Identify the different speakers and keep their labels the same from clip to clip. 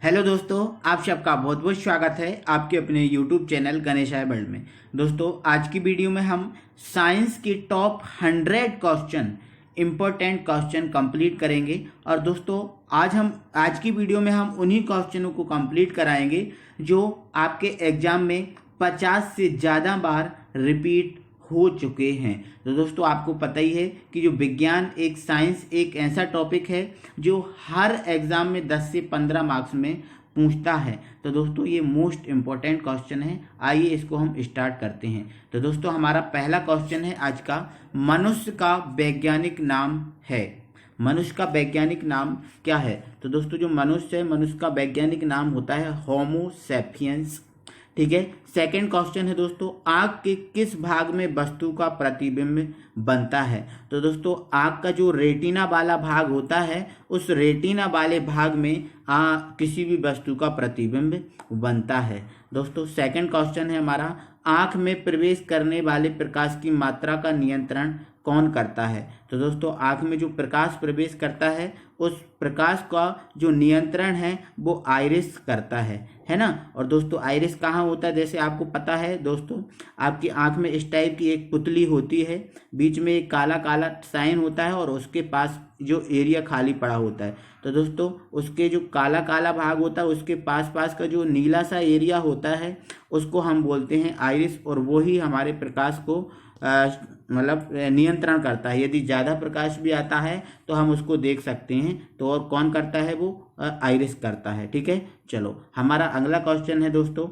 Speaker 1: Hello दोस्तों, आप सबका बहुत बहुत स्वागत है आपके अपने यूट्यूब चैनल गणेशाय वर्ल्ड में। दोस्तों, आज की वीडियो में हम साइंस की top 100 question important question complete करेंगे। और दोस्तों, आज की वीडियो में हम उन्हीं क्वेश्चनों को कंप्लीट कराएंगे जो आपके एग्जाम में 50 से ज़्यादा बार रिपीट हो चुके हैं। तो दोस्तों, आपको पता ही है कि जो विज्ञान साइंस एक ऐसा टॉपिक है जो हर एग्जाम में 10 से 15 मार्क्स में पूछता है। तो दोस्तों, ये मोस्ट इम्पॉर्टेंट क्वेश्चन है। आइए इसको हम स्टार्ट करते हैं। तो दोस्तों, हमारा पहला क्वेश्चन है आज का, मनुष्य का वैज्ञानिक नाम है। मनुष्य का वैज्ञानिक नाम क्या है? तो दोस्तों, जो मनुष्य है, मनुष्य का वैज्ञानिक नाम होता है होमो सैपियंस। ठीक है। सेकंड क्वेश्चन है दोस्तों, आँख के किस भाग में वस्तु का प्रतिबिंब बनता है? तो दोस्तों, आँख का जो रेटिना वाला भाग होता है, उस रेटिना वाले भाग में किसी भी वस्तु का प्रतिबिंब बनता है। दोस्तों, सेकंड क्वेश्चन है हमारा, आँख में प्रवेश करने वाले प्रकाश की मात्रा का नियंत्रण कौन करता है? तो दोस्तों, आँख में जो प्रकाश प्रवेश करता है, उस प्रकाश का जो नियंत्रण है वो आइरिस करता है ना। और दोस्तों, आइरिस कहाँ होता है? जैसे आपको पता है दोस्तों, आपकी आँख में इस टाइप की एक पुतली होती है, बीच में एक काला काला साइन होता है और उसके पास जो एरिया खाली पड़ा होता है। तो दोस्तों, उसके जो काला काला भाग होता है, उसके पास पास का जो नीला सा एरिया होता है, उसको हम बोलते हैं आइरिस। और वो ही हमारे प्रकाश को मतलब नियंत्रण करता है। यदि ज़्यादा प्रकाश भी आता है तो हम उसको देख सकते हैं। तो और कौन करता है? वो आइरिस करता है। ठीक है। चलो, हमारा अगला क्वेश्चन है दोस्तों,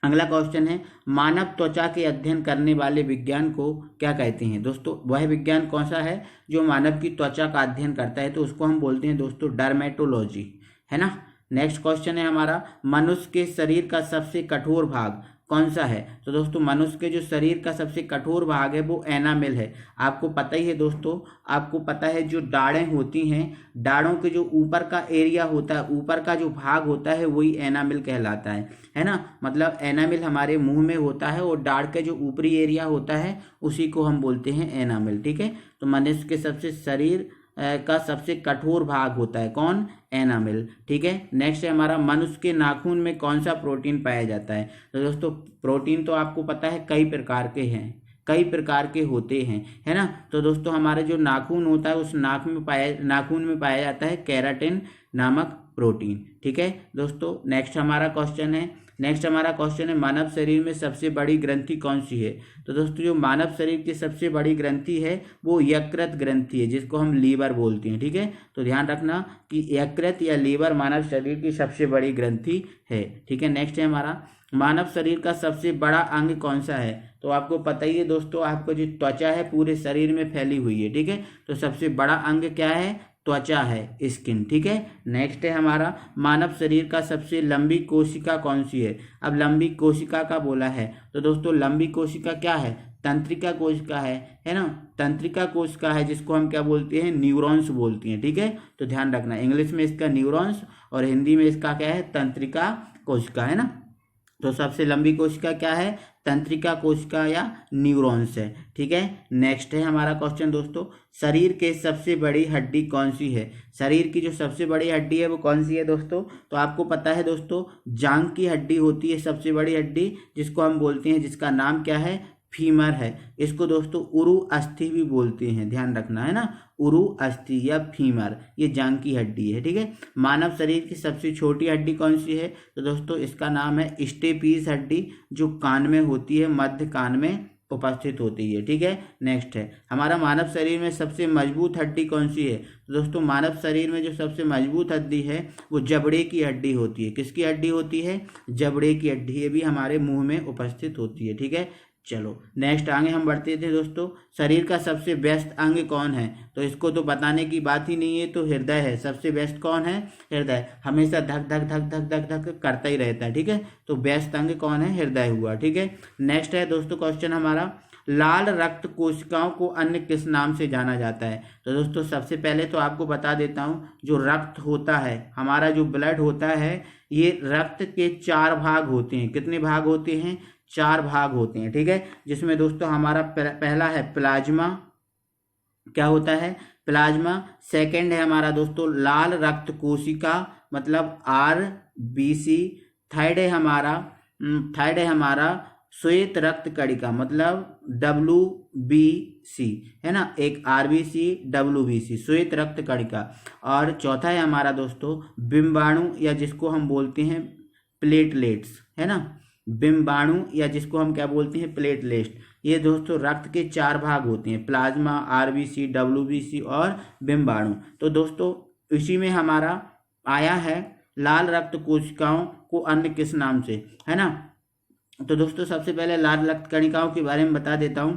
Speaker 1: अगला क्वेश्चन है, मानव त्वचा के अध्ययन करने वाले विज्ञान को क्या कहते हैं? दोस्तों, वह विज्ञान कौन सा है जो मानव की त्वचा का अध्ययन करता है? तो उसको हम बोलते हैं दोस्तों डर्मेटोलॉजी, है ना। नेक्स्ट क्वेश्चन है हमारा, मनुष्य के शरीर का सबसे कठोर भाग कौन सा है? तो दोस्तों, मनुष्य के जो शरीर का सबसे कठोर भाग है वो एनामेल है। आपको पता ही है दोस्तों, आपको पता है जो दाढ़ें होती हैं, दाढ़ों के जो ऊपर का एरिया होता है, ऊपर का जो भाग होता है, वही एनामेल कहलाता है ना। मतलब एनामेल हमारे मुंह में होता है और दाढ़ के जो ऊपरी एरिया होता है उसी को हम बोलते हैं एनामेल। ठीक है। तो मनुष्य के सबसे शरीर का सबसे कठोर भाग होता है कौन? एनामेल। ठीक है। नेक्स्ट है हमारा, मनुष्य के नाखून में कौन सा प्रोटीन पाया जाता है? तो दोस्तों, प्रोटीन तो आपको पता है कई प्रकार के हैं, कई प्रकार के होते हैं, है ना। तो दोस्तों, हमारा जो नाखून होता है, उस नाखून में पाया जाता है केराटिन नामक प्रोटीन। ठीक है दोस्तों। नेक्स्ट हमारा क्वेश्चन है, मानव शरीर में सबसे बड़ी ग्रंथि कौन सी है? तो दोस्तों, जो मानव शरीर की सबसे बड़ी ग्रंथि है वो यकृत ग्रंथि है, जिसको हम लीवर बोलते हैं। ठीक है। तो ध्यान रखना कि यकृत या लीवर मानव शरीर की सबसे बड़ी ग्रंथि है। ठीक है। नेक्स्ट है हमारा, मानव शरीर का सबसे बड़ा अंग कौन सा है? तो आपको पता ही है दोस्तों, आपको जो त्वचा है पूरे शरीर में फैली हुई है। ठीक है। तो सबसे बड़ा अंग क्या है? त्वचा है, स्किन। ठीक है। नेक्स्ट है हमारा, मानव शरीर का सबसे लंबी कोशिका कौन सी है? अब लंबी कोशिका का बोला है, तो दोस्तों लंबी कोशिका क्या है? तंत्रिका कोशिका है ना। तंत्रिका कोशिका है, जिसको हम क्या बोलते हैं? न्यूरॉन्स बोलते हैं। ठीक है। तो ध्यान रखना, इंग्लिश में इसका न्यूरॉन्स और हिंदी में इसका क्या है? तंत्रिका कोशिका, है ना। तो सबसे लंबी कोशिका क्या है? तंत्रिका कोशिका या न्यूरॉन्स है। ठीक है। नेक्स्ट है हमारा क्वेश्चन दोस्तों, शरीर के सबसे बड़ी हड्डी कौन सी है? शरीर की जो सबसे बड़ी हड्डी है वो कौन सी है दोस्तों? तो आपको पता है दोस्तों, जांघ की हड्डी होती है सबसे बड़ी हड्डी, जिसको हम बोलते हैं, जिसका नाम क्या है? फीमर है। इसको दोस्तों उरु अस्थि भी बोलते हैं, ध्यान रखना, है ना। उरु अस्थि या फीमर, ये जांघ की हड्डी है। ठीक है। मानव शरीर की सबसे छोटी हड्डी कौन सी है? तो दोस्तों, इसका नाम है स्टेपीज हड्डी, जो कान में होती है, मध्य कान में उपस्थित होती है। ठीक है। नेक्स्ट है हमारा, मानव शरीर में सबसे मजबूत हड्डी कौन सी है? तो दोस्तों, मानव शरीर में जो सबसे मजबूत हड्डी है वो जबड़े की हड्डी होती है। किसकी हड्डी होती है? जबड़े की हड्डी। ये भी हमारे मुंह में उपस्थित होती है। ठीक है। चलो, नेक्स्ट आगे हम बढ़ते थे दोस्तों, शरीर का सबसे व्यस्त अंग कौन है? तो इसको तो बताने की बात ही नहीं है, तो हृदय है। सबसे व्यस्त कौन है? हृदय। हमेशा धक धक धक धक धक धक करता ही रहता है। ठीक है। तो व्यस्त अंग कौन है? हृदय हुआ। ठीक है। नेक्स्ट है दोस्तों क्वेश्चन हमारा, लाल रक्त कोशिकाओं को अन्य किस नाम से जाना जाता है? तो दोस्तों, सबसे पहले तो आपको बता देता हूँ, जो रक्त होता है, हमारा जो ब्लड होता है, ये रक्त के 4 भाग होते हैं। कितने भाग होते हैं? 4 भाग होते हैं। ठीक है। जिसमें दोस्तों हमारा पहला है प्लाज्मा, क्या होता है? प्लाज्मा। सेकंड है हमारा दोस्तों लाल रक्त कोशिका, मतलब RBC। थर्ड है हमारा श्वेत रक्त कणिका मतलब WBC, है ना, एक RBC WBC श्वेत रक्त कणिका। और चौथा है हमारा दोस्तों बिंबाणु या जिसको हम बोलते हैं प्लेटलेट्स, है ना, बिंबाणु या जिसको हम क्या बोलते हैं प्लेटलेट्स। ये दोस्तों रक्त के 4 भाग होते हैं, प्लाज्मा, RBC, WBC और बिंबाणु। तो दोस्तों इसी में हमारा आया है लाल रक्त कोशिकाओं को अन्य किस नाम से, है ना। तो दोस्तों सबसे पहले लाल रक्त कणिकाओं के बारे में बता देता हूँ।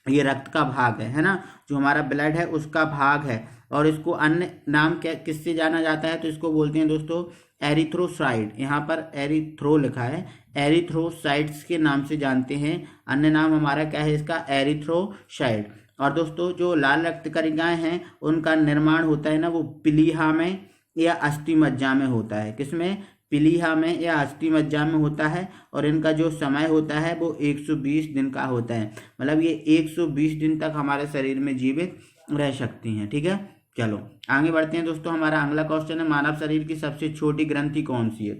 Speaker 1: ये रक्त का भाग है ना, जो हमारा ब्लड है उसका भाग है, और इसको अन्य नाम क्या किससे जाना जाता है, तो इसको बोलते हैं दोस्तों एरिथ्रोसाइट। यहाँ पर एरिथ्रो लिखा है, एरिथ्रोसाइट्स के नाम से जानते हैं। अन्य नाम हमारा क्या है इसका, एरिथ्रोसाइट। और दोस्तों जो लाल रक्त कणिकाएं हैं उनका निर्माण होता है ना, वो प्लीहा में या अस्थि मज्जा में होता है। किसमें, प्लीहा में या अस्थि मज्जा में होता है। और इनका जो समय होता है वो 120 दिन का होता है, मतलब ये 120 दिन तक हमारे शरीर में जीवित रह सकती हैं। ठीक है, चलो आगे बढ़ते हैं दोस्तों। हमारा अगला क्वेश्चन है मानव शरीर की सबसे छोटी ग्रंथि कौन सी है।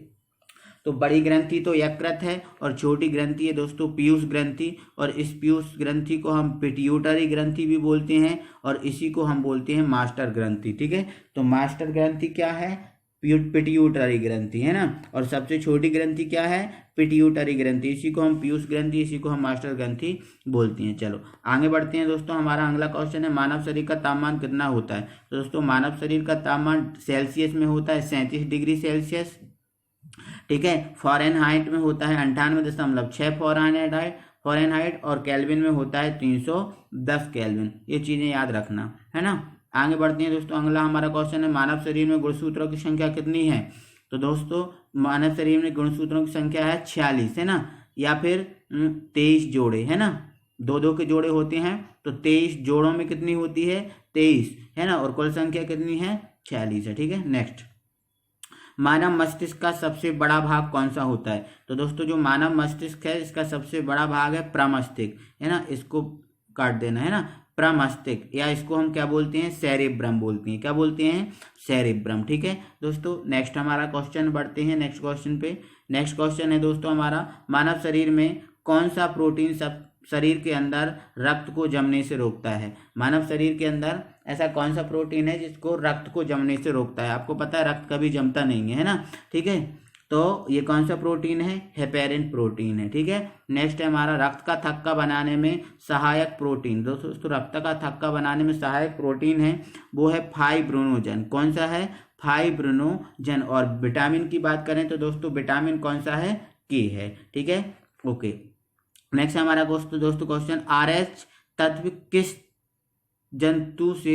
Speaker 1: तो बड़ी ग्रंथि तो यकृत है, और छोटी ग्रंथि है दोस्तों पीयूष ग्रंथि। और इस पीयूष ग्रंथि को हम पिट्यूटरी ग्रंथि भी बोलते हैं, और इसी को हम बोलते हैं मास्टर ग्रंथि। ठीक है, तो मास्टर ग्रंथि क्या है, पिट्यूटरी ग्रंथि, है ना। और सबसे छोटी ग्रंथि क्या है, पिट्यूटरी ग्रंथि। इसी को हम पीयूष ग्रंथि, इसी को हम मास्टर ग्रंथि बोलते हैं। चलो आगे बढ़ते हैं दोस्तों। हमारा अगला क्वेश्चन है मानव शरीर का तापमान कितना होता है। तो दोस्तों मानव शरीर का तापमान सेल्सियस में होता है 37 डिग्री सेल्सियस। ठीक है, फ़ारेनहाइट में होता है 98.6 फ़ारेनहाइट, और केल्विन में होता है 310 केल्विन। ये चीज़ें याद रखना, है ना। आगे बढ़ते हैं दोस्तों। अगला हमारा क्वेश्चन है मानव शरीर में गुणसूत्रों की संख्या कितनी है। तो दोस्तों मानव शरीर में गुणसूत्रों की संख्या है 46, है ना, या फिर 23 जोड़े, है ना, 2-2 के जोड़े होते हैं। तो 23 जोड़ों में कितनी होती है, 23, है ना, और कुल संख्या कितनी है, 46 है। ठीक है, नेक्स्ट, मानव मस्तिष्क का सबसे बड़ा भाग कौन सा होता है। तो दोस्तों जो मानव मस्तिष्क है इसका सबसे बड़ा भाग है प्रमस्तिष्क, है ना, इसको काट देना, है ना, प्रमस्तिष्क, या इसको हम क्या बोलते हैं, सेरेब्रम बोलते हैं। क्या बोलते हैं, सेरेब्रम। ठीक है दोस्तों, नेक्स्ट हमारा क्वेश्चन बढ़ते हैं नेक्स्ट क्वेश्चन पे। नेक्स्ट क्वेश्चन है दोस्तों हमारा मानव शरीर में कौन सा प्रोटीन सब शरीर के अंदर रक्त को जमने से रोकता है। मानव शरीर के अंदर ऐसा कौन सा प्रोटीन है जिसको रक्त को जमने से रोकता है। आपको पता है रक्त कभी जमता नहीं है ना। ठीक है, तो ये कौन सा प्रोटीन है, हेपेरिन प्रोटीन है। ठीक है, नेक्स्ट है हमारा रक्त का थक्का बनाने में सहायक प्रोटीन। दोस्तों रक्त का थक्का बनाने में सहायक प्रोटीन है वो है फाइब्रिनोजन। कौन सा है, फाइब्रिनोजन। और विटामिन की बात करें तो दोस्तों विटामिन कौन सा है, के है। ठीक है, ओके। नेक्स्ट हमारा दोस्तों क्वेश्चन, RH तत्व किस जंतु से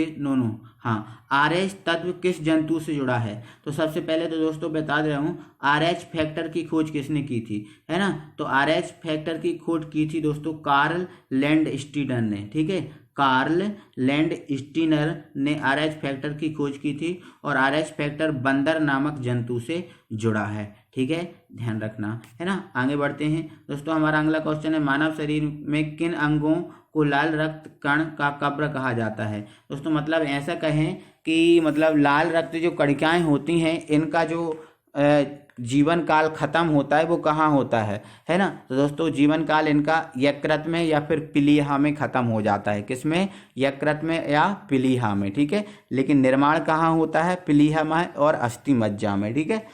Speaker 1: RH तत्व किस जंतु से जुड़ा है। तो सबसे पहले तो दोस्तों बता दे रहा हूँ RH फैक्टर की खोज किसने की थी, है ना। तो RH फैक्टर की खोज की थी दोस्तों कार्ल लैंडस्टीनर ने। ठीक है, कार्ल लैंडस्टीनर ने RH फैक्टर की खोज की थी, और RH फैक्टर बंदर नामक जंतु से जुड़ा है। ठीक है, ध्यान रखना, है ना। आगे बढ़ते हैं दोस्तों। हमारा अगला क्वेश्चन है मानव शरीर में किन अंगों को लाल रक्त कण का कब्र कहा जाता है। दोस्तों मतलब ऐसा कहें कि मतलब लाल रक्त जो कणिकाएं होती हैं इनका जो जीवन काल खत्म होता है वो कहाँ होता है ना। तो दोस्तों जीवन काल इनका यकृत में या फिर प्लीहा में खत्म हो जाता है। किसमें, यकृत में या प्लीहा में। ठीक है, लेकिन निर्माण कहाँ होता है, प्लीहा में और अस्थि मज्जा में। ठीक है,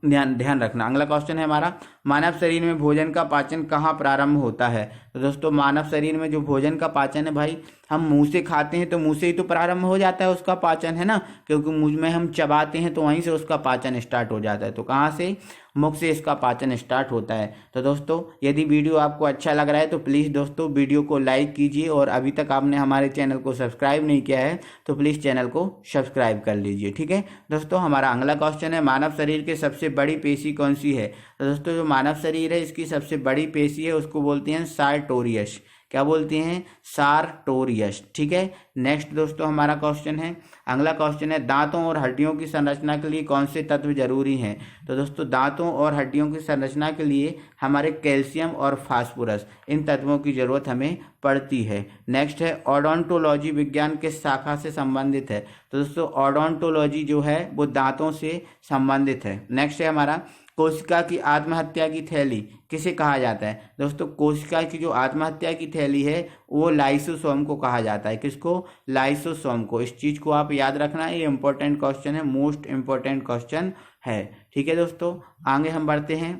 Speaker 1: ध्यान रखना। अगला क्वेश्चन है हमारा मानव शरीर में भोजन का पाचन कहाँ प्रारंभ होता है। तो दोस्तों मानव शरीर में जो भोजन का पाचन है भाई हम मुंह से खाते हैं तो मुंह से ही तो प्रारंभ हो जाता है उसका पाचन, है ना, क्योंकि मुंह में हम चबाते हैं तो वहीं से उसका पाचन स्टार्ट हो जाता है। तो कहाँ से, मुख से इसका पाचन स्टार्ट होता है। तो दोस्तों यदि वीडियो आपको अच्छा लग रहा है तो प्लीज़ दोस्तों वीडियो को लाइक कीजिए, और अभी तक आपने हमारे चैनल को सब्सक्राइब नहीं किया है तो प्लीज़ चैनल को सब्सक्राइब कर लीजिए। ठीक है दोस्तों, हमारा अगला क्वेश्चन है मानव शरीर की सबसे बड़ी पेशी कौन सी है। तो दोस्तों जो मानव शरीर है इसकी सबसे बड़ी पेशी है उसको बोलते हैं सार्टोरियस। क्या बोलते हैं, सार्टोरियस। ठीक है, नेक्स्ट दोस्तों हमारा क्वेश्चन है, अगला क्वेश्चन है दांतों और हड्डियों की संरचना के लिए कौन से तत्व जरूरी हैं। तो दोस्तों दांतों और हड्डियों की संरचना के लिए हमारे कैल्शियम और फास्फोरस, इन तत्वों की जरूरत हमें पड़ती है। नेक्स्ट है ओडोंटोलॉजी विज्ञान किस शाखा से संबंधित है। तो दोस्तों ओडोंटोलॉजी जो है वो दांतों से संबंधित है। नेक्स्ट है हमारा कोशिका की आत्महत्या की थैली किसे कहा जाता है। दोस्तों कोशिका की जो आत्महत्या की थैली है वो लाइसोसोम को कहा जाता है। किसको? लाइसोसोम को। इस चीज को आप याद रखना, ये इंपॉर्टेंट क्वेश्चन है, मोस्ट इंपॉर्टेंट क्वेश्चन है। ठीक है दोस्तों, आगे हम बढ़ते हैं।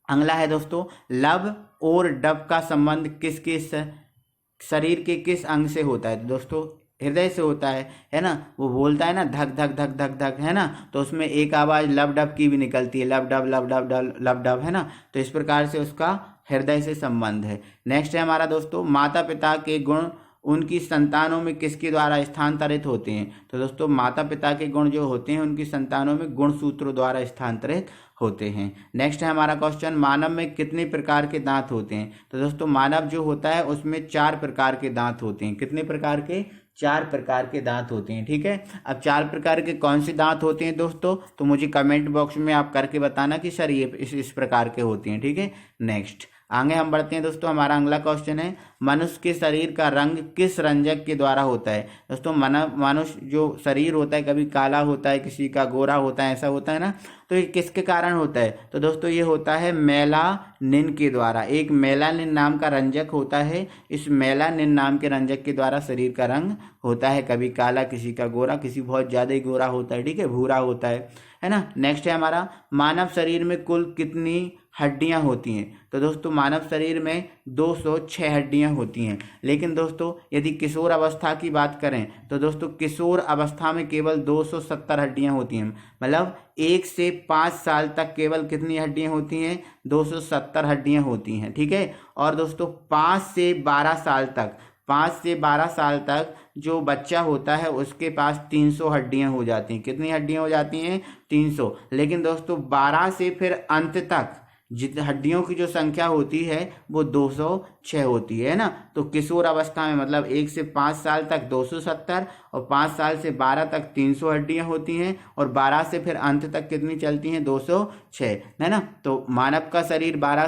Speaker 1: अगला है दोस्तों लब और डब का संबंध किसके शरीर के किस अंग से होता है। तो दोस्तों हृदय से होता है ना। वो बोलता है ना धक धक धक धक धक, है ना, तो उसमें एक आवाज लब डब की भी निकलती है, लब डब लब डब डब लब डब, है ना। तो इस प्रकार से उसका हृदय से संबंध है। नेक्स्ट है हमारा दोस्तों माता पिता के गुण उनकी संतानों में किसके द्वारा स्थानांतरित होते हैं। तो दोस्तों माता पिता के गुण जो होते हैं उनकी संतानों में गुणसूत्रों द्वारा स्थानांतरित होते हैं। नेक्स्ट है हमारा क्वेश्चन मानव में कितने प्रकार के दांत होते हैं। तो दोस्तों मानव जो होता है उसमें 4 प्रकार के दांत होते हैं। कितने प्रकार के? 4 प्रकार के दांत होते हैं। ठीक है, अब 4 प्रकार के कौन से दांत होते हैं दोस्तों, तो मुझे कमेंट बॉक्स में आप करके बताना कि सर ये इस प्रकार के होते हैं। ठीक है, नेक्स्ट आगे हम बढ़ते हैं दोस्तों। हमारा अगला क्वेश्चन है मनुष्य के शरीर का रंग किस रंजक के द्वारा होता है। दोस्तों मनुष्य जो शरीर होता है कभी काला होता है, किसी का गोरा होता है, ऐसा होता है ना। तो ये किसके कारण होता है। तो दोस्तों ये होता है मेलानिन के द्वारा। एक मेलानिन नाम का रंजक होता है, इस मेलानिन नाम के रंजक के द्वारा शरीर का रंग होता है, कभी काला, किसी का गोरा, किसी बहुत ज्यादा ही गोरा होता है, ठीक है, भूरा होता है ना। नेक्स्ट है हमारा मानव शरीर में कुल कितनी हड्डियां होती हैं। तो दोस्तों मानव शरीर में 206 हड्डियां होती हैं। लेकिन दोस्तों यदि किशोर अवस्था की बात करें तो दोस्तों किशोर अवस्था में केवल 270 हड्डियां होती हैं। मतलब 1 से 5 साल तक केवल कितनी हड्डियां होती हैं? 270 हड्डियां होती हैं। ठीक है, और दोस्तों 5 से 12 साल तक जो बच्चा होता है उसके पास 300 हड्डियां हो जाती हैं। कितनी हड्डियां हो जाती हैं? 300। लेकिन दोस्तों 12 से फिर अंत तक जितनी हड्डियों की जो संख्या होती है वो 206 होती है ना। तो किशोर अवस्था में मतलब 1 से 5 साल तक 270 और 5 साल से 12 तक 300 हड्डियां होती हैं, और 12 से फिर अंत तक कितनी चलती हैं? 206, है ना। तो मानव का शरीर 12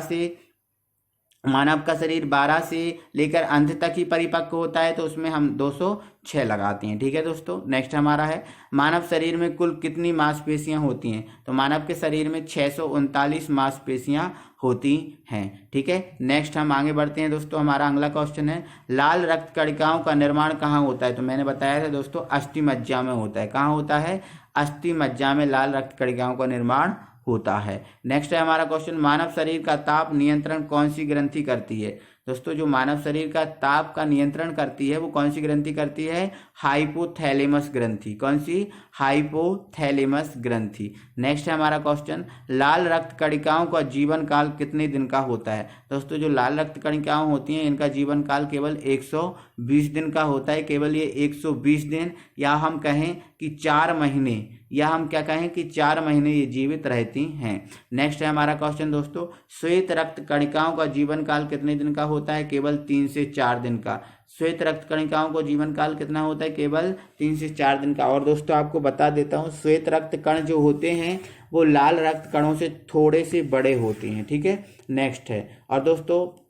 Speaker 1: से लेकर अंत तक ही परिपक्व होता है, तो उसमें हम 206 लगाते हैं। ठीक है दोस्तों, नेक्स्ट हमारा है मानव शरीर में कुल कितनी मांसपेशियां होती हैं। तो मानव के शरीर में 639 मांसपेशियां होती हैं। ठीक है, नेक्स्ट हम आगे बढ़ते हैं दोस्तों। हमारा अगला क्वेश्चन है लाल रक्त कणिकाओं का निर्माण कहाँ होता है। तो मैंने बताया था दोस्तों अस्थि मज्जा में होता है। कहाँ होता है? अस्थि मज्जा में लाल रक्त कणिकाओं का निर्माण होता है। नेक्स्ट है हमारा क्वेश्चन मानव शरीर का ताप नियंत्रण कौन सी ग्रंथि करती है। दोस्तों जो मानव शरीर का ताप का नियंत्रण करती है वो कौन सी ग्रंथि करती है? हाइपोथैलेमस ग्रंथि। कौन सी? हाइपोथैलेमस ग्रंथि। नेक्स्ट है हमारा क्वेश्चन लाल रक्त कणिकाओं का जीवन काल कितने दिन का होता है। दोस्तों जो लाल रक्त कणिकाएं होती हैं इनका जीवन काल केवल 120 दिन का होता है। केवल ये 120 दिन, या हम कहें कि 4 महीने, या हम क्या कहें कि 4 महीने ये जीवित रहती हैं। नेक्स्ट है हमारा क्वेश्चन दोस्तों श्वेत रक्त कणिकाओं का जीवन काल कितने दिन का होता है? केवल 3 से 4 दिन का। श्वेत रक्त कणिकाओं को जीवन काल कितना होता है? केवल 3 से 4 दिन का। और दोस्तों आपको बता देता हूँ श्वेत रक्त कण जो होते हैं वो लाल रक्त कणों से थोड़े से बड़े होते हैं। ठीक है, नेक्स्ट है, और दोस्तों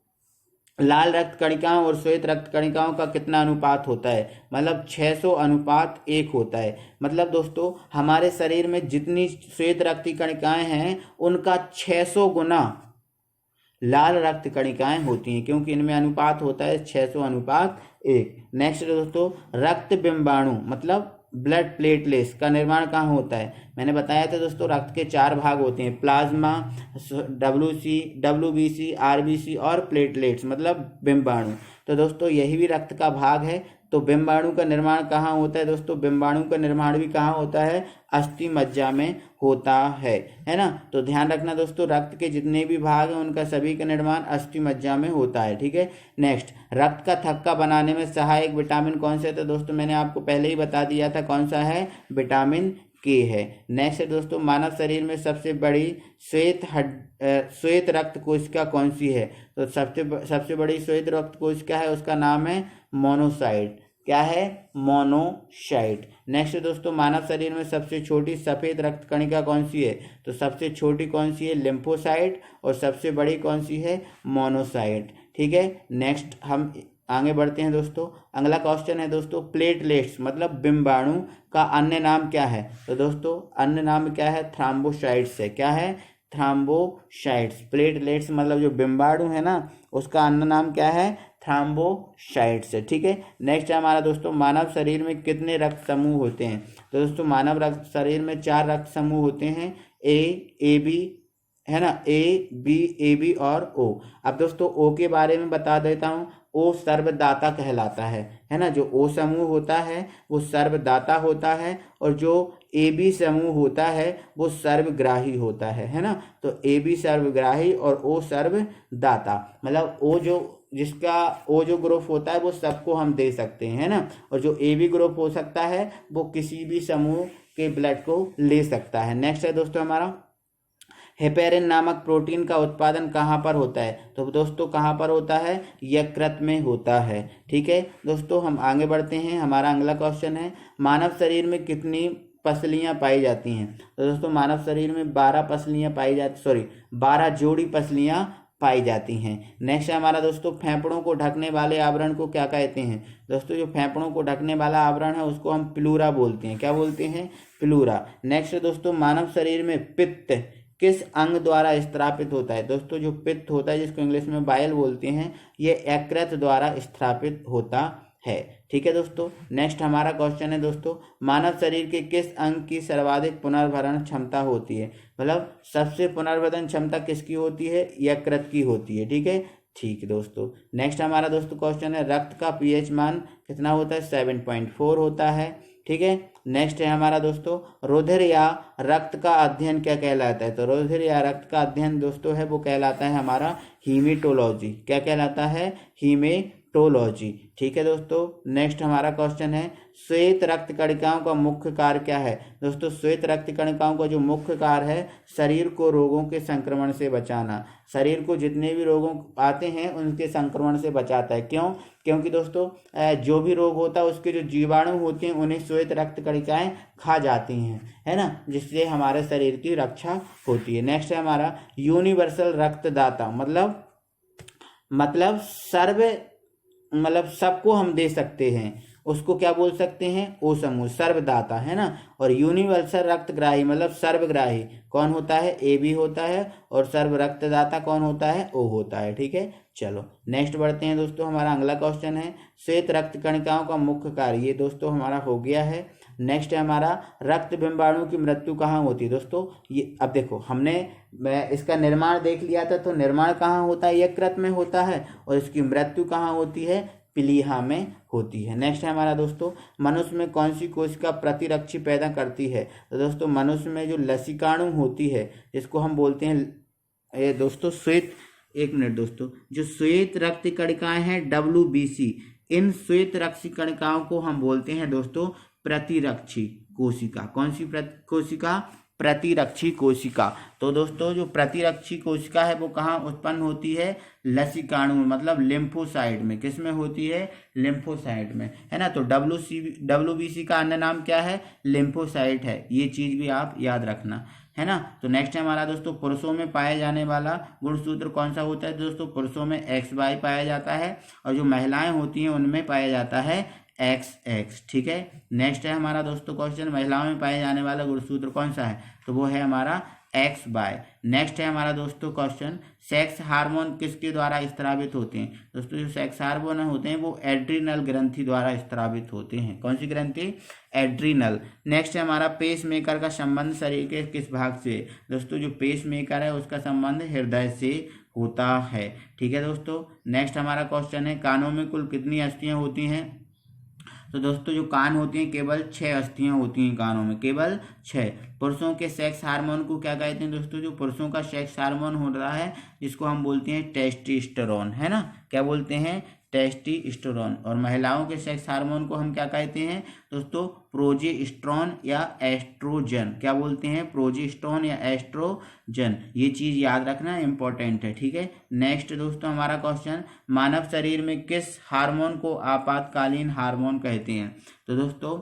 Speaker 1: लाल रक्त कणिकाओं और श्वेत रक्त कणिकाओं का कितना अनुपात होता है? मतलब 600:1 होता है। मतलब दोस्तों हमारे शरीर में जितनी श्वेत रक्त कणिकाएं हैं उनका 600 गुना लाल रक्त कणिकाएं होती हैं, क्योंकि इनमें अनुपात होता है 600:1। नेक्स्ट दोस्तों रक्त बिंबाणु मतलब ब्लड प्लेटलेट्स का निर्माण कहाँ होता है? मैंने बताया था दोस्तों रक्त के 4 भाग होते हैं, प्लाज्मा, WBC, RBC और प्लेटलेट्स मतलब बिंबाणु। तो दोस्तों यही भी रक्त का भाग है। तो बिंबाणु का निर्माण कहाँ होता है दोस्तों? बिंबाणु का निर्माण भी कहाँ होता है? अस्थि मज्जा में होता है ना। तो ध्यान रखना दोस्तों रक्त के जितने भी भाग हैं उनका सभी का निर्माण अस्थि मज्जा में होता है। ठीक है, नेक्स्ट रक्त का थक्का बनाने में सहायक विटामिन कौन सा है? तो दोस्तों मैंने आपको पहले ही बता दिया था कौन सा है, विटामिन के है। नेक्स्ट है दोस्तों मानव शरीर में सबसे बड़ी श्वेत रक्त कोशिका कौन सी है? तो सबसे बड़ी श्वेत रक्त कोशिका है उसका नाम है मोनोसाइट। क्या है, मोनोसाइट। नेक्स्ट दोस्तों, मानव शरीर में सबसे छोटी सफेद रक्त कणिका कौन सी है? तो सबसे छोटी कौन सी है? लिम्फोसाइट। और सबसे बड़ी कौन सी है? मोनोसाइट। ठीक है, नेक्स्ट हम आगे बढ़ते हैं दोस्तों। अगला क्वेश्चन है दोस्तों, प्लेटलेट्स मतलब बिंबाणु का अन्य नाम क्या है? तो दोस्तों अन्य नाम क्या है? थ्राम्बोसाइट्स है। क्या है? थ्राम्बोसाइट्स। प्लेटलेट्स मतलब जो बिंबाणु है ना, उसका अन्य नाम क्या है? थ्राम्बोसाइट्स है। ठीक है, नेक्स्ट है हमारा दोस्तों, मानव शरीर में कितने रक्त समूह होते हैं? तो दोस्तों मानव रक्त शरीर में 4 रक्त समूह होते हैं, ए बी, है ना, ए बी और ओ। अब दोस्तों ओ के बारे में बता देता हूँ। ओ सर्वदाता कहलाता है ना। जो ओ समूह होता है वो सर्वदाता होता है, और जो ए बी समूह होता है वो सर्वग्राही होता है ना। तो ए बी सर्वग्राही और ओ सर्वदाता, मतलब ओ जो जिसका ओ जो ग्रुप होता है वो सबको हम दे सकते हैं, है ना। और जो ए बी ग्रुप हो सकता है वो किसी भी समूह के ब्लड को ले सकता है। नेक्स्ट है दोस्तों हमारा, हेपेरिन नामक प्रोटीन का उत्पादन कहाँ पर होता है? तो दोस्तों कहाँ पर होता है? यकृत में होता है। ठीक है दोस्तों, हम आगे बढ़ते हैं। हमारा अगला क्वेश्चन है, मानव शरीर में कितनी पसलियाँ पाई जाती हैं? तो दोस्तों मानव शरीर में 12 पसलियाँ पाई जाती 12 जोड़ी पसलियाँ पाई जाती हैं। नेक्स्ट है हमारा दोस्तों, फेफड़ों को ढकने वाले आवरण को क्या कहते हैं? दोस्तों जो फेफड़ों को ढकने वाला आवरण है उसको हम प्लूरा बोलते हैं। क्या बोलते हैं? प्लूरा। नेक्स्ट है दोस्तों, मानव शरीर में पित्त किस अंग द्वारा स्थापित होता है? दोस्तों जो पित्त होता है, जिसको इंग्लिश में बाइल बोलते हैं, ये यकृत द्वारा स्थापित होता है। ठीक है दोस्तों, नेक्स्ट हमारा क्वेश्चन है दोस्तों, मानव शरीर के किस अंग की सर्वाधिक पुनर्भरण क्षमता होती है? मतलब सबसे पुनर्भरण क्षमता किसकी होती है? यकृत की होती है। ठीक है, ठीक है दोस्तों। नेक्स्ट हमारा दोस्तों क्वेश्चन है, रक्त का पीएच मान कितना होता है? 7.4 होता है। ठीक है, नेक्स्ट है हमारा दोस्तों, रुधिर या रक्त का अध्ययन क्या कहलाता है? तो रुधिर या रक्त का अध्ययन दोस्तों है वो कहलाता है हमारा हीमेटोलॉजी। क्या कहलाता है? हीमेटोलॉजी। ठीक है दोस्तों, नेक्स्ट हमारा क्वेश्चन है, श्वेत रक्त कणिकाओं का मुख्य कार्य क्या है? दोस्तों श्वेत रक्त कणिकाओं का जो मुख्य कार्य है, शरीर को रोगों के संक्रमण से बचाना। शरीर को जितने भी रोगों आते हैं उनके संक्रमण से बचाता है। क्यों? क्योंकि दोस्तों जो भी रोग होता है उसके जो जीवाणु होते हैं उन्हें श्वेत रक्त कणिकाएं खा जाती हैं, है ना, जिससे हमारे शरीर की रक्षा होती है। नेक्स्ट है हमारा, यूनिवर्सल रक्तदाता मतलब सबको हम दे सकते हैं, उसको क्या बोल सकते हैं? ओ समूह, सर्वदाता, है ना। और यूनिवर्सल रक्तग्राही मतलब सर्वग्राही कौन होता है? ए बी होता है। और सर्व रक्तदाता कौन होता है? ओ होता है। ठीक है, चलो नेक्स्ट बढ़ते हैं दोस्तों। हमारा अगला क्वेश्चन है, श्वेत रक्त कणिकाओं का मुख्य कार्य, ये दोस्तों हमारा हो गया है। नेक्स्ट है हमारा, रक्त बिंबाणु की मृत्यु कहाँ होती है? दोस्तों ये अब देखो, हमने इसका निर्माण देख लिया था, तो निर्माण कहाँ होता है? यकृत में होता है। और इसकी मृत्यु कहाँ होती है? प्लीहा में होती है। नेक्स्ट है हमारा दोस्तों, मनुष्य में कौन सी कोशिका प्रतिरक्षी पैदा करती है? तो दोस्तों मनुष्य में जो लसिकाणु होती है, जिसको हम बोलते हैं ये दोस्तों श्वेत, एक मिनट दोस्तों, जो श्वेत रक्त कणिकाएं हैं WBC, इन श्वेत रक्त कणिकाओं को हम बोलते हैं दोस्तों प्रतिरक्षी कोशिका। कौन सी कोशिका? प्रतिरक्षी कोशिका। तो दोस्तों जो प्रतिरक्षी कोशिका है वो कहाँ उत्पन्न होती है? लसिकाणु मतलब लिम्फोसाइट में। किस में होती है? लिम्फोसाइट में, है ना। तो WBC का अन्य नाम क्या है? लिम्फोसाइट है। ये चीज भी आप याद रखना, है ना। तो नेक्स्ट है हमारा दोस्तों, पुरुषों में पाया जाने वाला गुणसूत्र कौन सा होता है? दोस्तों पुरुषों में XY पाया जाता है, और जो महिलाएं होती हैं उनमें पाया जाता है XX। ठीक है, नेक्स्ट है हमारा दोस्तों क्वेश्चन, महिलाओं में पाए जाने वाला गुणसूत्र कौन सा है? तो वो है हमारा XY। नेक्स्ट है हमारा दोस्तों क्वेश्चन, सेक्स हार्मोन किसके द्वारा स्रावित होते हैं? दोस्तों जो सेक्स हार्मोन होते हैं वो एड्रीनल ग्रंथि द्वारा स्रावित होते हैं। कौन सी ग्रंथि? एड्रीनल। नेक्स्ट है हमारा, पेस मेकर का संबंध शरीर के किस भाग से? दोस्तों जो पेस मेकर है उसका संबंध हृदय से होता है। ठीक है दोस्तों, नेक्स्ट हमारा क्वेश्चन है, कानों में कुल कितनी अस्थियां होती हैं? तो दोस्तों जो कान होती हैं केवल 6 अस्थियां होती हैं कानों में, केवल 6। पुरुषों के सेक्स हार्मोन को क्या कहते हैं? दोस्तों जो पुरुषों का सेक्स हार्मोन हो रहा है जिसको हम बोलते हैं टेस्टोस्टेरोन, है ना। क्या बोलते हैं? टेस्टोस्टेरोन। और महिलाओं के सेक्स हार्मोन को हम क्या कहते हैं दोस्तों, प्रोजेस्टेरोन या एस्ट्रोजन। क्या बोलते हैं, प्रोजेस्टेरोन या एस्ट्रोजन। ये चीज याद रखना इंपॉर्टेंट है, ठीक है। नेक्स्ट दोस्तों हमारा क्वेश्चन, मानव शरीर में किस हार्मोन को आपातकालीन हार्मोन कहते हैं। तो दोस्तों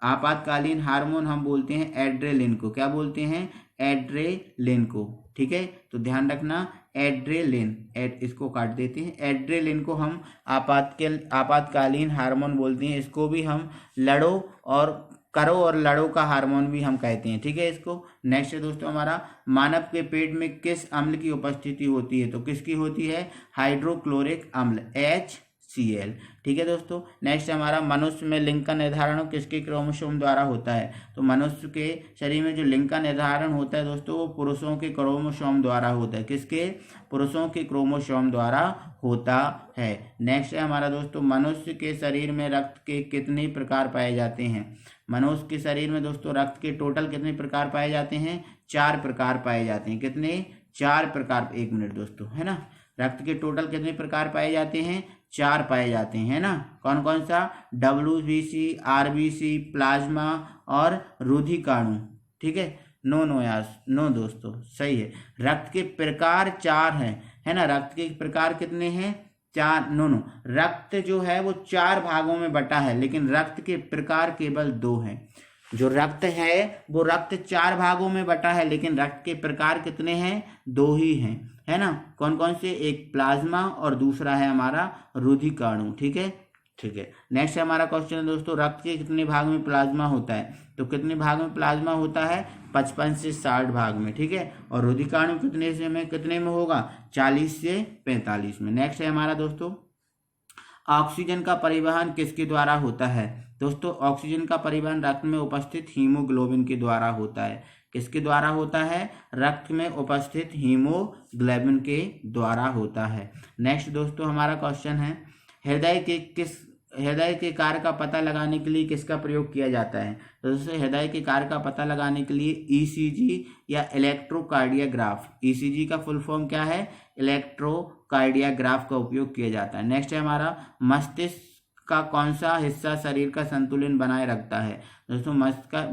Speaker 1: आपातकालीन हार्मोन हम बोलते हैं एड्रेलिन को। क्या बोलते हैं, एड्रेलिन को, ठीक है। तो ध्यान रखना एड्रेलिन, इसको काट देते हैं। एड्रेलिन को हम आपातकालीन हार्मोन बोलते हैं। इसको भी हम लड़ो और लड़ो का हार्मोन भी हम कहते हैं, ठीक है इसको। नेक्स्ट है दोस्तों हमारा, मानव के पेट में किस अम्ल की उपस्थिति होती है। तो किसकी होती है, हाइड्रोक्लोरिक अम्ल HCl, ठीक है दोस्तों। नेक्स्ट हमारा, मनुष्य में लिंग का निर्धारण किसके क्रोमोसोम द्वारा होता है। तो मनुष्य के शरीर में जो लिंग का निर्धारण होता है दोस्तों, वो पुरुषों के क्रोमोसोम द्वारा होता है। किसके, पुरुषों के क्रोमोसोम द्वारा होता है। नेक्स्ट है हमारा दोस्तों, मनुष्य के शरीर में रक्त के कितने प्रकार पाए जाते हैं। मनुष्य के शरीर में दोस्तों रक्त के टोटल कितने प्रकार पाए जाते हैं, 4 प्रकार पाए जाते हैं। कितने, 4 प्रकार। 1 मिनट दोस्तों, है ना। रक्त के टोटल कितने प्रकार पाए जाते हैं, 4 पाए जाते हैं, है ना। कौन कौन सा, WBC, RBC, प्लाज्मा और रुधिकाणु, ठीक है। नो यार, नो दोस्तों, सही है। रक्त के प्रकार 4 हैं, है ना। रक्त के प्रकार कितने हैं, 4। नो, रक्त जो है वो 4 भागों में बटा है, लेकिन रक्त के प्रकार केवल 2 हैं। जो रक्त है वो रक्त 4 भागों में बटा है, लेकिन रक्त के प्रकार कितने हैं, 2 ही हैं, है ना। कौन कौन से, एक प्लाज्मा और दूसरा है हमारा रुधिकाणु, ठीक है। नेक्स्ट है हमारा क्वेश्चन दोस्तों, रक्त के कितने भाग में प्लाज्मा होता है। तो कितने भाग में प्लाज्मा होता है, 55 से 60 भाग में, ठीक है। और रुधिकाणु कितने में होगा, 40 से 45 में। नेक्स्ट है हमारा दोस्तों, ऑक्सीजन का परिवहन किसके द्वारा होता है। दोस्तों ऑक्सीजन का परिवहन रक्त में उपस्थित हीमोग्लोबिन के द्वारा होता है। किसके द्वारा होता है, रक्त में उपस्थित हीमोग्लोबिन के द्वारा होता है। नेक्स्ट दोस्तों हमारा क्वेश्चन है, हृदय के कार्य का पता लगाने के लिए किसका प्रयोग किया जाता है। तो दोस्तों हृदय के कार्य का पता लगाने के लिए ECG या इलेक्ट्रोकार्डियोग्राफ, ECG का फुल फॉर्म क्या है, इलेक्ट्रोकार्डियोग्राफ का उपयोग किया जाता है। नेक्स्ट है हमारा, मस्तिष्क का कौन सा हिस्सा शरीर का संतुलन बनाए रखता है। दोस्तों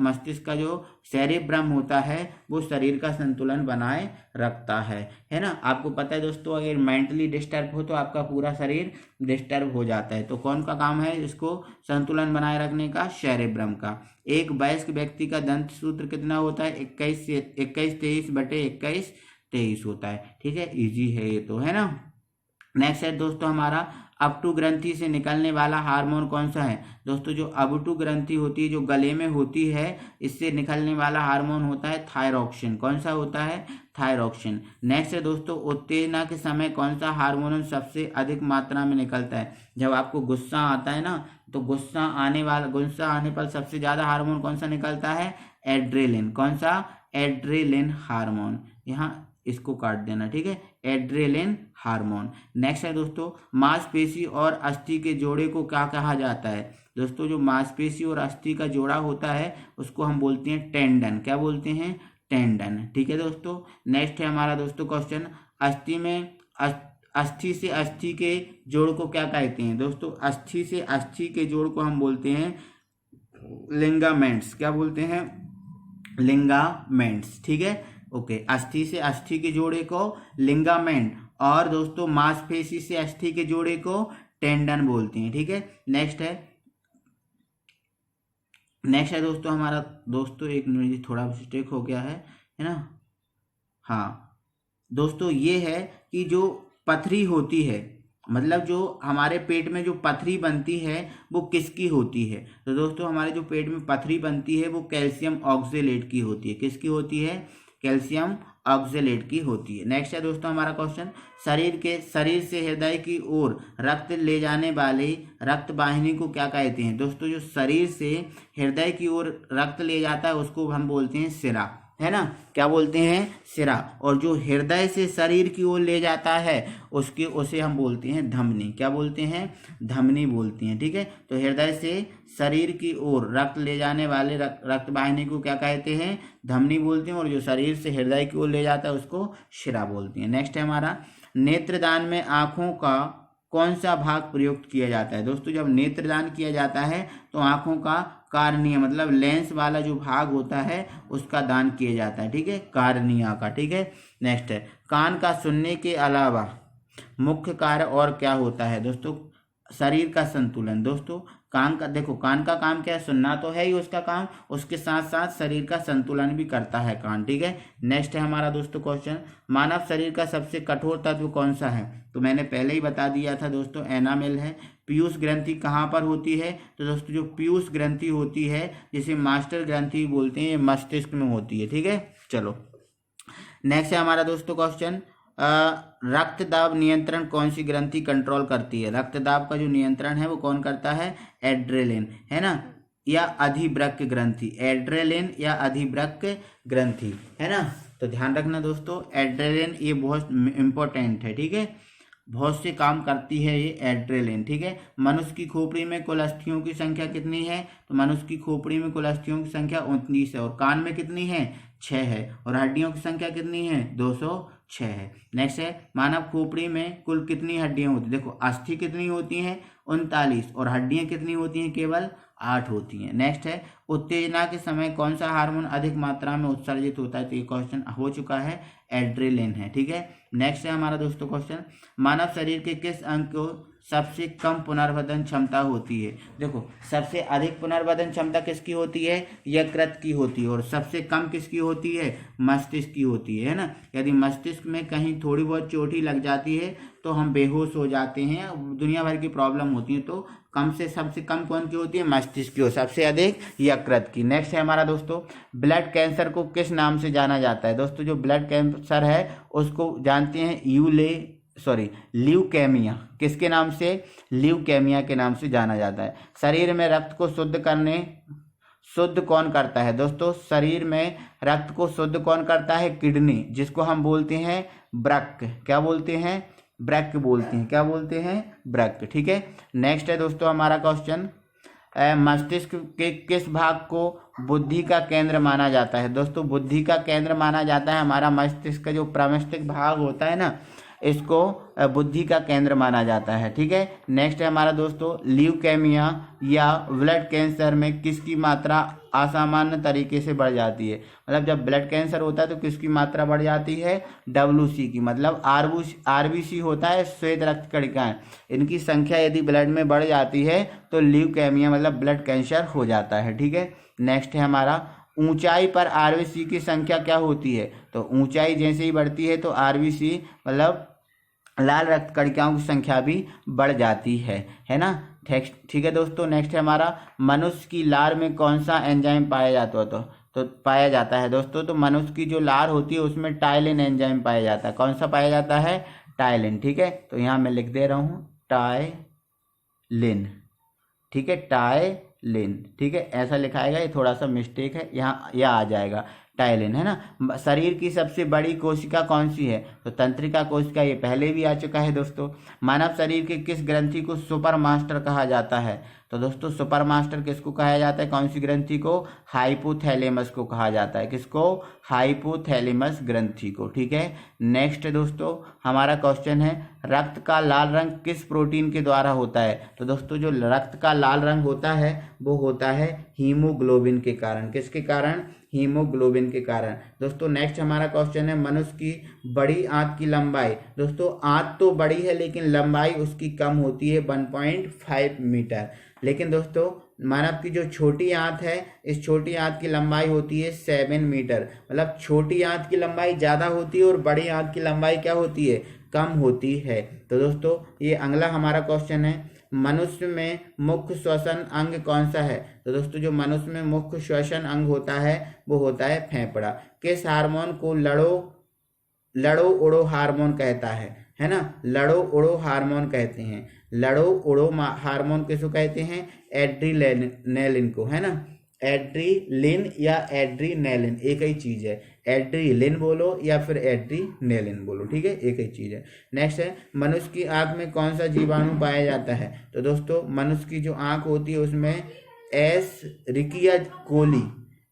Speaker 1: मस्तिष्क का जो सेरेब्रम होता है वो शरीर का संतुलन बनाए रखता है ना। आपको पता है दोस्तों, अगर मेंटली डिस्टर्ब हो तो आपका पूरा शरीर डिस्टर्ब हो जाता है। तो कौन का काम है इसको संतुलन बनाए रखने का, सेरेब्रम का। एक वयस्क व्यक्ति का दंत सूत्र कितना होता है, 21-23/21-23 होता है, ठीक है। इजी है ये तो, है ना। नेक्स्ट है दोस्तों हमारा, अबटू ग्रंथि से निकलने वाला हार्मोन कौन सा है। दोस्तों जो अबटू ग्रंथि होती है, जो गले में होती है, इससे निकलने वाला हार्मोन होता है थायरॉक्सिन। कौन सा होता है, थायरॉक्सिन। नेक्स्ट है दोस्तों, उत्तेजना के समय कौन सा हार्मोन सबसे अधिक मात्रा में निकलता है। जब आपको गुस्सा आता है ना, तो गुस्सा आने पर सबसे ज्यादा हार्मोन कौन सा निकलता है, एड्रेलिन। कौन सा, एड्रेलिन हार्मोन। यहाँ इसको काट देना, ठीक है, एड्रेलिन हार्मोन। नेक्स्ट है दोस्तों, मांसपेशी और अस्थि के जोड़े को क्या कहा जाता है। दोस्तों जो मांसपेशी और अस्थि का जोड़ा होता है उसको हम बोलते हैं टेंडन। क्या बोलते हैं, टेंडन, ठीक है दोस्तों। नेक्स्ट है हमारा दोस्तों क्वेश्चन, अस्थि से अस्थि के जोड़ को क्या कहते हैं। दोस्तों अस्थि से अस्थि के जोड़ को हम बोलते हैं लिंगामेंट्स। क्या बोलते हैं, लिंगामेंट्स, ठीक है, ओके। अस्थि से अस्थि के जोड़े को लिंगामेंट, और दोस्तों मांसपेशी से अस्थि के जोड़े को टेंडन बोलते हैं, ठीक है। नेक्स्ट है दोस्तों हमारा, दोस्तों एक मिनट, थोड़ा मिस्टेक हो गया है ना। हाँ दोस्तों, ये है कि जो पथरी होती है, मतलब जो हमारे पेट में जो पथरी बनती है वो किसकी होती है। तो दोस्तों हमारे जो पेट में पथरी बनती है वो कैल्शियम ऑक्जेलेट की होती है। किसकी होती है, कैल्शियम ऑक्जेलेट की होती है। नेक्स्ट है दोस्तों हमारा क्वेश्चन, शरीर से हृदय की ओर रक्त ले जाने वाले रक्त वाहिनी को क्या कहते हैं। दोस्तों जो शरीर से हृदय की ओर रक्त ले जाता है उसको हम बोलते हैं सिरा, है ना। क्या बोलते हैं, सिरा। और जो हृदय से शरीर की ओर ले जाता है उसे हम बोलते हैं धमनी। क्या बोलते हैं, धमनी बोलते हैं, ठीक है। तो हृदय से शरीर की ओर रक्त ले जाने वाले रक्त वाहिनी को क्या कहते हैं, धमनी बोलते हैं। और जो शरीर से हृदय की ओर ले जाता है उसको शिरा बोलते हैं। नेक्स्ट है हमारा, नेत्रदान में आंखों का कौन सा भाग प्रयुक्त किया जाता है? दोस्तों जब नेत्रदान किया जाता है तो आंखों का कार्निया मतलब लेंस वाला जो भाग होता है उसका दान किया जाता है, ठीक है, कार्निया का, ठीक है। नेक्स्ट है, कान का सुनने के अलावा मुख्य कार्य और क्या होता है? दोस्तों शरीर का संतुलन। दोस्तों कान का, देखो कान का काम क्या है? सुनना तो है ही उसका काम, उसके साथ साथ शरीर का संतुलन भी करता है कान, ठीक है। नेक्स्ट है हमारा दोस्तों क्वेश्चन, मानव शरीर का सबसे कठोर तत्व कौन सा है? तो मैंने पहले ही बता दिया था दोस्तों, एनामेल है। पीयूष ग्रंथि कहाँ पर होती है? तो दोस्तों जो पीयूष ग्रंथि होती है, जिसे मास्टर ग्रंथि बोलते हैं, ये मस्तिष्क में होती है, ठीक है। चलो नेक्स्ट है हमारा दोस्तों क्वेश्चन, रक्त दाब नियंत्रण कौन सी ग्रंथि कंट्रोल करती है? रक्त दाब का जो नियंत्रण है वो कौन करता है? एड्रेलिन, है ना, या अधिवृक्क ग्रंथि, एड्रेलिन या अधिवृक्क ग्रंथि, है ना। तो ध्यान रखना दोस्तों, एड्रेलिन ये बहुत इंपॉर्टेंट है, ठीक है, बहुत से काम करती है ये एड्रेलिन, ठीक है। मनुष्य की खोपड़ी में कुल अस्थियों की संख्या कितनी है? तो मनुष्य की खोपड़ी में कुल अस्थियों की संख्या 29 है, और कान में कितनी है? 6 है, और हड्डियों की संख्या कितनी है? 206 है। नेक्स्ट है, मानव खोपड़ी में कुल कितनी हड्डियां होती है? देखो अस्थि कितनी होती हैं? 39, और हड्डियां कितनी होती हैं? केवल 8 होती हैं। नेक्स्ट है, उत्तेजना के समय कौन सा हार्मोन अधिक मात्रा में उत्सर्जित होता है? तो ये क्वेश्चन हो चुका है, एड्रेलिन है, ठीक है। नेक्स्ट है हमारा दोस्तों क्वेश्चन, मानव शरीर के किस अंग को सबसे कम पुनर्भरण क्षमता होती है? देखो सबसे अधिक पुनर्भरण क्षमता किसकी होती है? यकृत की होती है, और सबसे कम किसकी होती है? मस्तिष्क की होती है ना। यदि मस्तिष्क में कहीं थोड़ी बहुत चोट ही लग जाती है तो हम बेहोश हो जाते हैं, दुनिया भर की प्रॉब्लम होती है। तो सबसे कम कौन की होती है? मस्तिष्क की, सबसे अधिक यकृत की। नेक्स्ट है हमारा दोस्तों, ब्लड कैंसर को किस नाम से जाना जाता है? दोस्तों जो ब्लड कैंसर है उसको जानते हैं ल्यूकेमिया, किसके नाम से? ल्यूकेमिया के नाम से जाना जाता है। शरीर में रक्त को शुद्ध कौन करता है? दोस्तों शरीर में रक्त को शुद्ध कौन करता है? किडनी, जिसको हम बोलते हैं ब्रक, क्या बोलते हैं? ब्रक बोलते हैं, क्या बोलते हैं? ब्रक, ठीक है। नेक्स्ट है दोस्तों हमारा क्वेश्चन, मस्तिष्क के किस भाग को बुद्धि का केंद्र माना जाता है? दोस्तों बुद्धि का केंद्र माना जाता है हमारा मस्तिष्क का जो प्रमस्तिष्क भाग होता है ना, इसको बुद्धि का केंद्र माना जाता है, ठीक है। नेक्स्ट है हमारा दोस्तों, ल्यूकेमिया या ब्लड कैंसर में किसकी मात्रा असामान्य तरीके से बढ़ जाती है? मतलब जब ब्लड कैंसर होता है तो किसकी मात्रा बढ़ जाती है? WC की, मतलब RBC होता है, श्वेत रक्त कणिकाएं, इनकी संख्या यदि ब्लड में बढ़ जाती है तो ल्यूकेमिया मतलब ब्लड कैंसर हो जाता है, ठीक है। नेक्स्ट है हमारा, ऊंचाई पर RBC की संख्या क्या होती है? तो ऊंचाई जैसे ही बढ़ती है तो RBC मतलब लाल रक्त कणिकाओं की संख्या भी बढ़ जाती है ना। ठीक है दोस्तों। नेक्स्ट है हमारा, मनुष्य की लार में कौन सा एंजाइम पाया जाता है? तो पाया जाता है दोस्तों, तो मनुष्य की जो लार होती है उसमें टाइलिन एंजाइम पाया जाता है। कौन सा पाया जाता है? टाइलिन, ठीक है। तो यहाँ मैं लिख दे रहा हूँ टाइलिन, ठीक है, टाइलिन, ठीक है, ऐसा लिखाएगा, ये थोड़ा सा मिस्टेक है, यहाँ यह आ जाएगा टाइलिन, है ना। शरीर की सबसे बड़ी कोशिका कौन सी है? तो तंत्रिका कोशिका, ये पहले भी आ चुका है दोस्तों। मानव शरीर के किस ग्रंथि को सुपर मास्टर कहा जाता है? तो दोस्तों सुपर मास्टर किसको कहा जाता है? कौन सी ग्रंथि को? हाइपोथैलेमस को कहा जाता है। किसको? हाइपोथैलेमस ग्रंथि को, ठीक है। नेक्स्ट दोस्तों हमारा क्वेश्चन है, रक्त का लाल रंग किस प्रोटीन के द्वारा होता है? तो दोस्तों जो रक्त का लाल रंग होता है वो होता है हीमोग्लोबिन के कारण। किसके कारण? हीमोग्लोबिन के कारण। दोस्तों नेक्स्ट हमारा क्वेश्चन है, मनुष्य की बड़ी आंत की लंबाई। दोस्तों आंत तो बड़ी है लेकिन लंबाई उसकी कम होती है 1.5 मीटर। लेकिन दोस्तों मानव की जो छोटी आंत है, इस छोटी आंत की लंबाई होती है 7 मीटर। मतलब छोटी आंत की लंबाई ज़्यादा होती है और बड़ी आंत की लंबाई क्या होती है? कम होती है। तो दोस्तों ये अगला हमारा क्वेश्चन है, मनुष्य में मुख्य श्वसन अंग कौन सा है? तो दोस्तों जो मनुष्य में मुख्य श्वसन अंग होता है वो होता है फेफड़ा। किस हार्मोन को लड़ो उड़ो हार्मोन कहता है ना? लड़ो उड़ो हार्मोन कहते हैं। लड़ो उड़ो हार्मोन किसको कहते हैं? एड्रीनेलिन को, है ना। एड्रीलिन या एड्रीनेलिन एक ही चीज है, एड्रीलिन बोलो या फिर एड्रीनेलिन बोलो, ठीक है, एक ही चीज है। नेक्स्ट है, मनुष्य की आंख में कौन सा जीवाणु पाया जाता है? तो दोस्तों मनुष्य की जो आंख होती है उसमें Escherichia coli,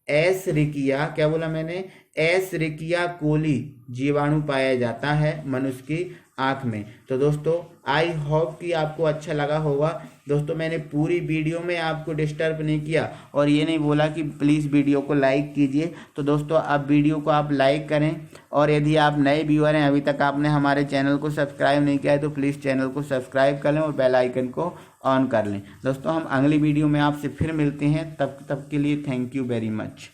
Speaker 1: Escherichia, क्या बोला मैंने? एशरिकिया कोली जीवाणु पाया जाता है मनुष्य की आँख में। तो दोस्तों आई होप कि आपको अच्छा लगा होगा। दोस्तों मैंने पूरी वीडियो में आपको डिस्टर्ब नहीं किया और ये नहीं बोला कि प्लीज़ वीडियो को लाइक कीजिए। तो दोस्तों अब वीडियो को आप लाइक करें और यदि आप नए व्यूअर हैं, अभी तक आपने हमारे चैनल को सब्सक्राइब नहीं किया है तो प्लीज़ चैनल को सब्सक्राइब कर लें और बेल आइकन को ऑन कर लें। दोस्तों हम अगली वीडियो में आपसे फिर मिलते हैं, तब के लिए थैंक यू वेरी मच।